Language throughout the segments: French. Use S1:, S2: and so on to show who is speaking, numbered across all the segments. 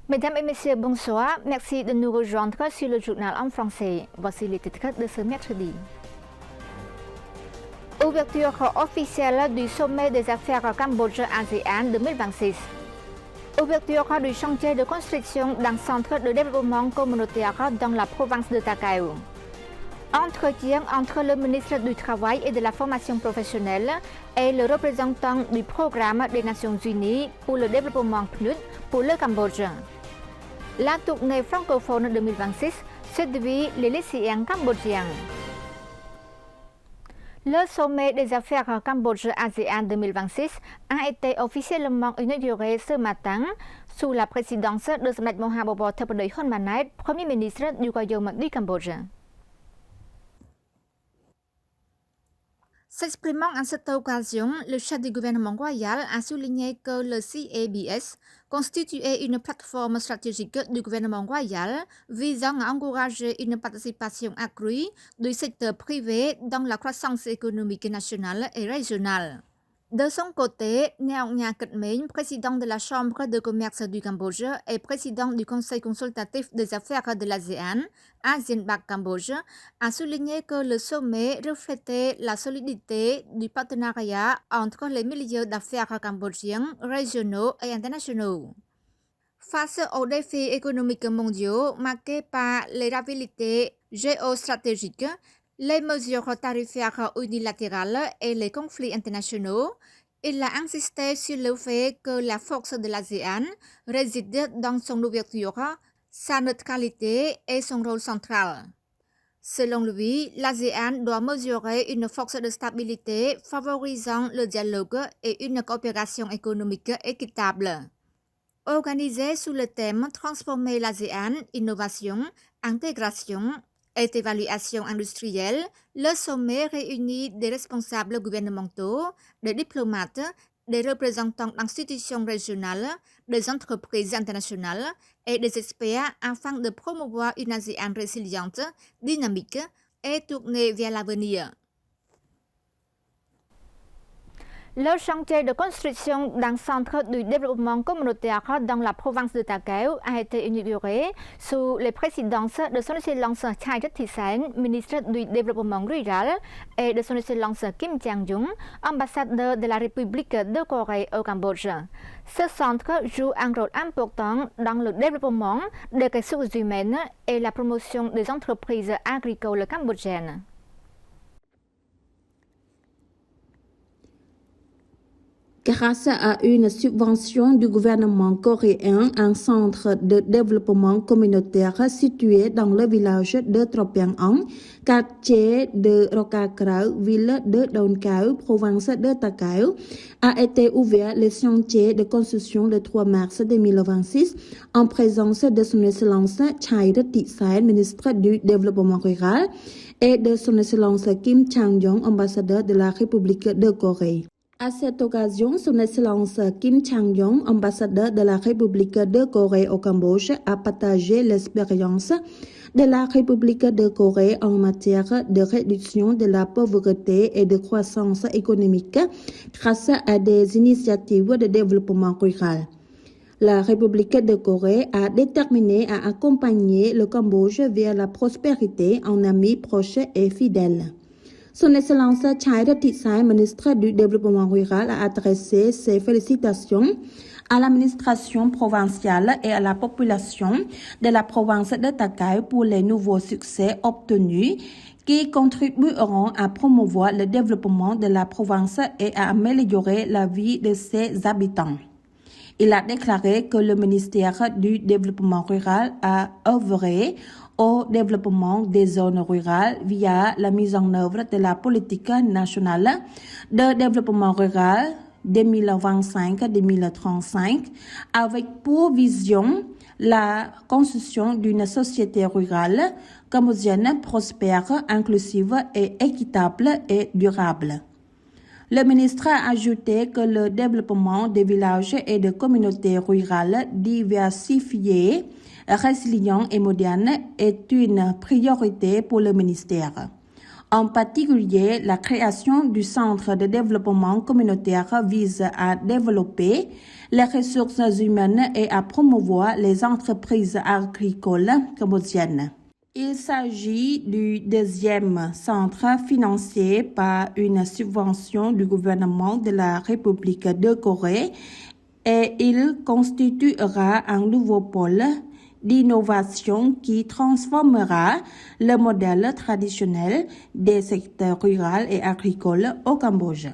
S1: Mesdames et messieurs, bonsoir. Merci de nous rejoindre sur le journal en français. Voici les titres de ce mercredi. Ouverture officielle du sommet des affaires Cambodge-ASEAN 2026. Ouverture du chantier de construction d'un centre de développement communautaire dans la province de Takeo. Entretien entre le ministre du Travail et de la Formation professionnelle et le représentant du Programme des Nations Unies pour le développement PNUD pour le Cambodge. La tournée francophone 2026 séduit les lycéens cambodgiens. Le sommet des affaires Cambodge-ASEAN 2026 a été officiellement inauguré ce matin sous la présidence de Samdech Mahabobor Theppaday Hun Manet, Premier ministre du Royaume du Cambodge. S'exprimant à cette occasion, le chef du gouvernement royal a souligné que le CABS constituait une plateforme stratégique du gouvernement royal visant à encourager une participation accrue du secteur privé dans la croissance économique nationale et régionale. De son côté, Neong Nha Ketmeng, président de la Chambre de commerce du Cambodge et président du Conseil consultatif des affaires de l'ASEAN, ASEAN Bac Cambodge, a souligné que le sommet reflétait la solidité du partenariat entre les milieux d'affaires cambodgiens, régionaux et internationaux. Face aux défis économiques mondiaux marqués par les rivalités géostratégiques, les mesures tarifaires unilatérales et les conflits internationaux, il a insisté sur le fait que la force de l'ASEAN réside dans son ouverture, sa neutralité et son rôle central. Selon lui, l'ASEAN doit mesurer une force de stabilité favorisant le dialogue et une coopération économique équitable. Organisé sous le thème Transformer l'ASEAN, innovation, intégration et évaluation industrielle, le sommet réunit des responsables gouvernementaux, des diplomates, des représentants d'institutions régionales, des entreprises internationales et des experts afin de promouvoir une ASEAN résiliente, dynamique et tournée vers l'avenir. Le chantier de construction d'un centre de développement communautaire dans la province de Takeo a été inauguré sous les présidences de son Excellence Chai Thitsan, ministre du Développement rural, et de son Excellence Kim Chang-jung, ambassadeur de la République de Corée au Cambodge. Ce centre joue un rôle important dans le développement des ressources humaines et la promotion des entreprises agricoles cambodgiennes.
S2: Grâce à une subvention du gouvernement coréen, un centre de développement communautaire situé dans le village de Tropiang-Ong, quartier de Rokakrau, ville de Don Cao, province de Takeo, a été ouvert le chantier de construction le 3 mars 2026 en présence de son Excellence Chai Thitsan, ministre du Développement rural, et de son Excellence Kim Chang-jung, ambassadeur de la République de Corée. À cette occasion, son Excellence Kim Chang-jung, ambassadeur de la République de Corée au Cambodge, a partagé l'expérience de la République de Corée en matière de réduction de la pauvreté et de croissance économique grâce à des initiatives de développement rural. La République de Corée a déterminé à accompagner le Cambodge vers la prospérité en ami proche et fidèle. Son Excellence Chai Thitsan, ministre du Développement rural, a adressé ses félicitations à l'administration provinciale et à la population de la province de Takeo pour les nouveaux succès obtenus qui contribueront à promouvoir le développement de la province et à améliorer la vie de ses habitants. Il a déclaré que le ministère du Développement rural a œuvré au développement des zones rurales via la mise en œuvre de la politique nationale de développement rural 2025-2035 avec pour vision la construction d'une société rurale cambodgienne prospère, inclusive et équitable et durable. Le ministre a ajouté que le développement des villages et de communautés rurales diversifiées, résilients et modernes est une priorité pour le ministère. En particulier, la création du Centre de développement communautaire vise à développer les ressources humaines et à promouvoir les entreprises agricoles cambodgiennes. Il s'agit du deuxième centre financé par une subvention du gouvernement de la République de Corée et il constituera un nouveau pôle d'innovation qui transformera le modèle traditionnel des secteurs rural et agricoles au Cambodge.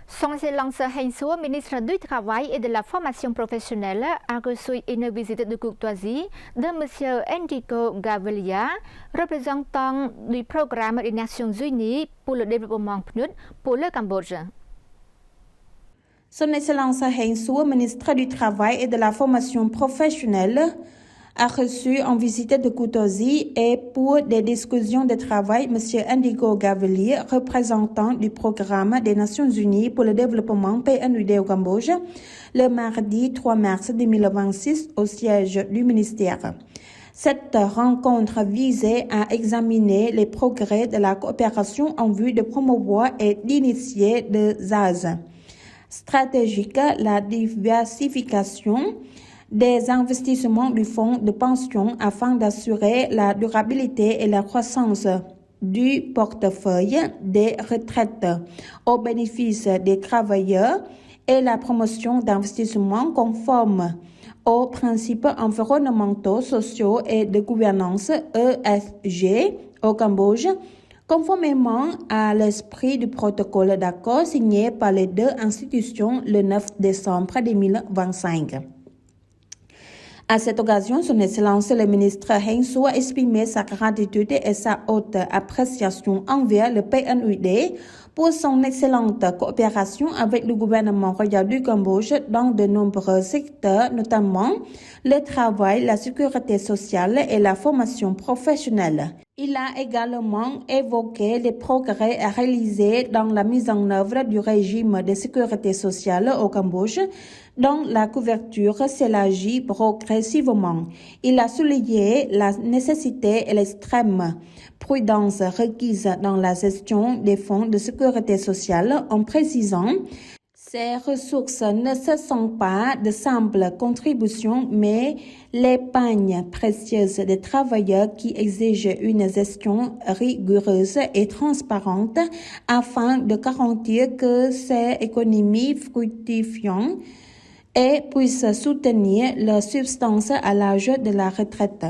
S1: Son Excellence Heng Suo, ministre du Travail et de la Formation professionnelle, a reçu une visite de courtoisie de M. Enrico Gavilia, représentant du programme des Nations Unies pour le développement PNUD pour le Cambodge.
S2: Son Excellence Heng Suo, ministre du Travail et de la Formation professionnelle, a reçu en visite de courtoisie et pour des discussions de travail M. Enrico Gavilia, représentant du programme des Nations Unies pour le développement PNUD au Cambodge, le mardi 3 mars 2026 au siège du ministère. Cette rencontre visait à examiner les progrès de la coopération en vue de promouvoir et d'initier des axes stratégiques, la diversification des investissements du fonds de pension afin d'assurer la durabilité et la croissance du portefeuille des retraites au bénéfice des travailleurs et la promotion d'investissements conformes aux principes environnementaux, sociaux et de gouvernance ESG au Cambodge, conformément à l'esprit du protocole d'accord signé par les deux institutions le 9 décembre 2025. À cette occasion, Son Excellence le ministre Heng Suo a exprimé sa gratitude et sa haute appréciation envers le PNUD pour son excellente coopération avec le gouvernement royal du Cambodge dans de nombreux secteurs, notamment le travail, la sécurité sociale et la formation professionnelle. Il a également évoqué les progrès réalisés dans la mise en œuvre du régime de sécurité sociale au Cambodge, dont la couverture s'élargit progressivement. Il a souligné la nécessité et l'extrême prudence requise dans la gestion des fonds de sécurité sociale en précisant ces ressources ne sont pas de simples contributions, mais l'épargne précieuse des travailleurs qui exige une gestion rigoureuse et transparente afin de garantir que ces économies fructifient et puissent soutenir leur substance à l'âge de la retraite.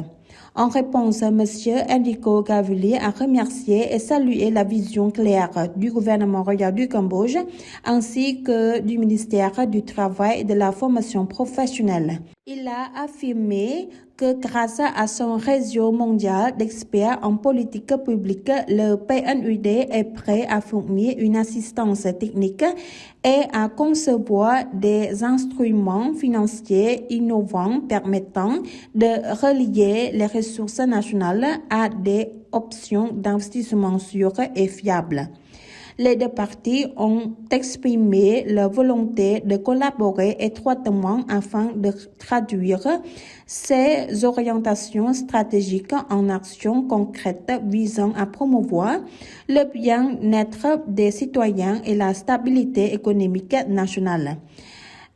S2: En réponse, M. Enrico Gavilia a remercié et salué la vision claire du gouvernement royal du Cambodge ainsi que du ministère du Travail et de la Formation professionnelle. Il a affirmé que grâce à son réseau mondial d'experts en politique publique, le PNUD est prêt à fournir une assistance technique et à concevoir des instruments financiers innovants permettant de relier les ressources nationales à des options d'investissement sûres et fiables. Les deux parties ont exprimé leur volonté de collaborer étroitement afin de traduire ces orientations stratégiques en actions concrètes visant à promouvoir le bien-être des citoyens et la stabilité économique nationale.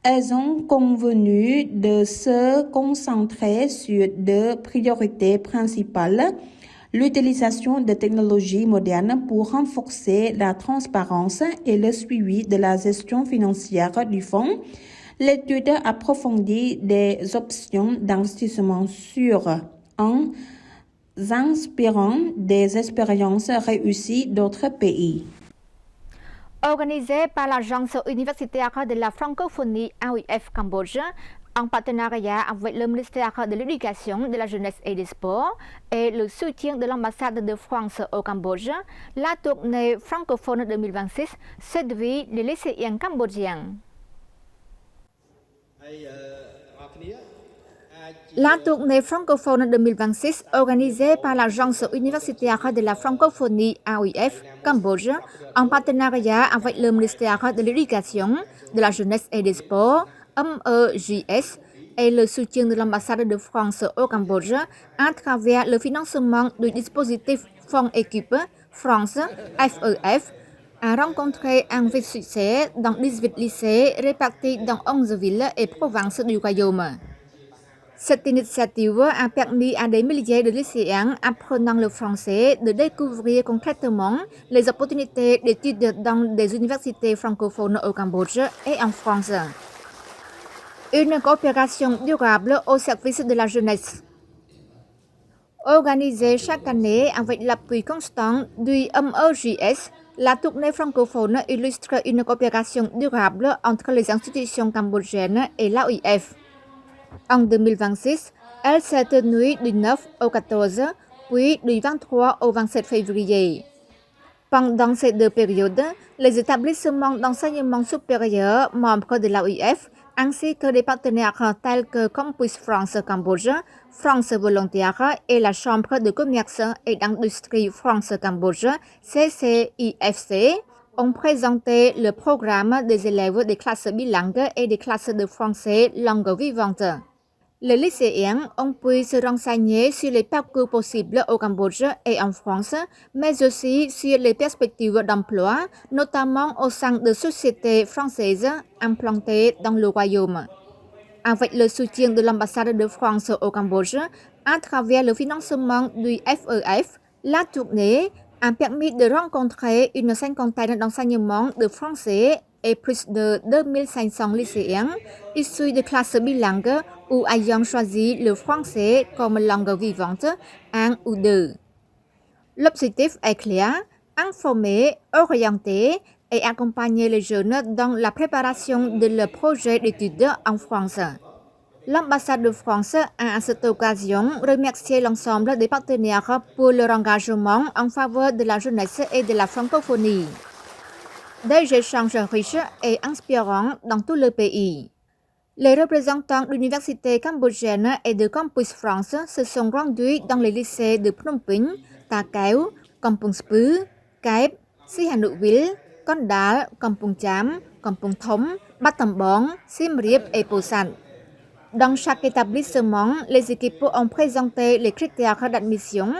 S2: Elles ont convenu de se concentrer sur deux priorités principales: l'utilisation de technologies modernes pour renforcer la transparence et le suivi de la gestion financière du fonds, l'étude approfondie des options d'investissement sûres en inspirant des expériences réussies d'autres pays.
S1: Organisé par l'Agence universitaire de la francophonie AUF Cambodge, en partenariat avec le ministère de l'Éducation, de la Jeunesse et des Sports et le soutien de l'ambassade de France au Cambodge, la tournée francophone 2026 séduit les lycéens cambodgiens. La tournée francophone 2026 organisée par l'Agence universitaire de la francophonie AUF Cambodge en partenariat avec le ministère de l'Éducation, de la Jeunesse et des Sports, MEJS, et le soutien de l'ambassade de France au Cambodge à travers le financement du dispositif Fonds Équipe France FEF a rencontré un vif succès dans 18 lycées répartis dans 11 villes et provinces du royaume. Cette initiative a permis à des milliers de lycéens apprenant le français de découvrir concrètement les opportunités d'études dans des universités francophones au Cambodge et en France. Une coopération durable au service de la jeunesse. Organisée chaque année avec l'appui constant du MEJS, la tournée francophone illustre une coopération durable entre les institutions cambodgiennes et l'AOIF. En 2026, elle s'est tenue du 9 au 14, puis du 23 au 27 février. Pendant ces deux périodes, les établissements d'enseignement supérieur membres de l'AOIF ainsi que des partenaires tels que Campus France Cambodge, France Volontaire et la Chambre de commerce et d'industrie France Cambodge, CCIFC, ont présenté le programme des élèves des classes bilingues et des classes de français langue vivante. Les lycéens ont pu se renseigner sur les parcours possibles au Cambodge et en France, mais aussi sur les perspectives d'emploi, notamment au sein de sociétés françaises implantées dans le royaume. Avec le soutien de l'ambassade de France au Cambodge, à travers le financement du FEF, la tournée a permis de rencontrer une cinquantaine d'enseignements de français et plus de 2500 lycéens issus de classes bilingues ou ayant choisi le français comme langue vivante, un ou deux. L'objectif est clair, informer, orienter et accompagner les jeunes dans la préparation de leur projet d'études en France. L'ambassade de France a à cette occasion remercié l'ensemble des partenaires pour leur engagement en faveur de la jeunesse et de la francophonie. Des échanges riches et inspirants dans tout le pays. Les représentants d'universités cambodgiennes et de Campus France se sont rendus dans les lycées de Phnom Penh, Ta Keo, Kampong Speu, Kep, Sihanoukville, Kondal, Kampong Cham, Kampong Thom, Battambang, Siem Reap et Posan. Dans chaque établissement, les équipes ont présenté les critères d'admission,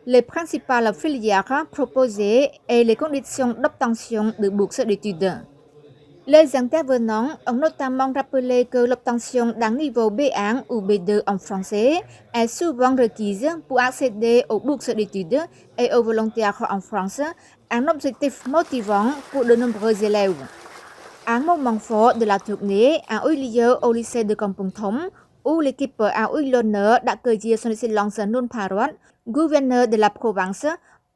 S1: les principales filières proposées et les conditions d'obtention de bourses d'études. Les intervenants ont notamment rappelé que l'obtention d'un niveau B1 ou B2 en français est souvent requise pour accéder aux bourses d'études et aux volontaires en France, un objectif motivant pour de nombreux élèves. Un moment fort de la tournée a eu lieu au lycée de Kampong Thom, où l'équipe a eu l'honneur d'accueillir son excellence Nun Pharoat, gouverneur de la province,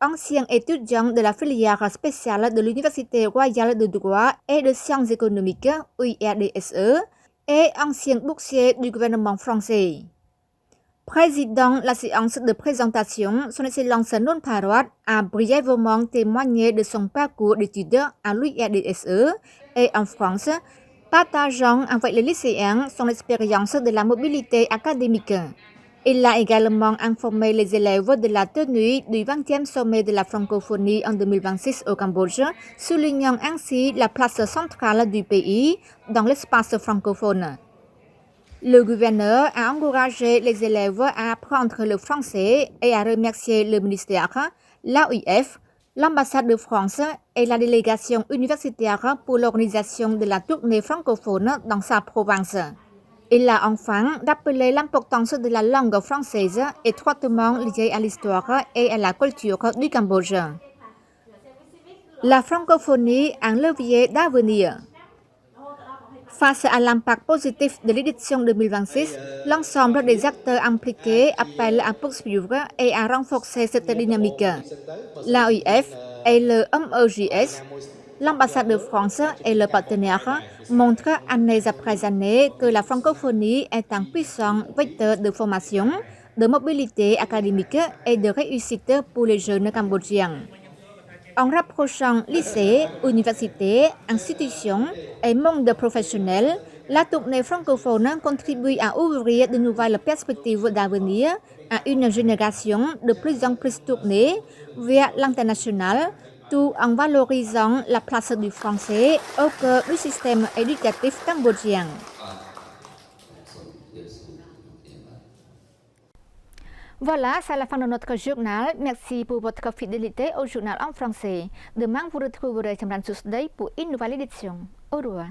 S1: ancien étudiant de la filière spéciale de l'Université royale de droit et de sciences économiques, URDSE, et ancien boursier du gouvernement français. Président la séance de présentation, son excellence Nun Pharoat a brièvement témoigné de son parcours d'études à l'URDSE et en France, partageant avec les lycéens son expérience de la mobilité académique. Il a également informé les élèves de la tenue du 20e sommet de la francophonie en 2026 au Cambodge, soulignant ainsi la place centrale du pays dans l'espace francophone. Le gouverneur a encouragé les élèves à apprendre le français et a remercié le ministère, l'AOIF, l'ambassade de France et la délégation universitaire pour l'organisation de la tournée francophone dans sa province. Il a enfin rappelé l'importance de la langue française étroitement liée à l'histoire et à la culture du Cambodge. La francophonie, un levier d'avenir. Face à l'impact positif de l'édition 2026, l'ensemble des acteurs impliqués appellent à poursuivre et à renforcer cette dynamique. L'AOIF et le MEJS, l'ambassade de France et le partenaire montrent année après année que la francophonie est un puissant vecteur de formation, de mobilité académique et de réussite pour les jeunes Cambodgiens. En rapprochant lycées, universités, institutions et monde professionnel, la tournée francophone contribue à ouvrir de nouvelles perspectives d'avenir à une génération de plus en plus tournée vers l'international, tout en valorisant la place du français au cœur du système éducatif cambodgien. Voilà, c'est la fin de notre journal. Merci pour votre fidélité au journal en français. Demain, vous retrouverez Chamran Tuesday pour une nouvelle édition. Au revoir.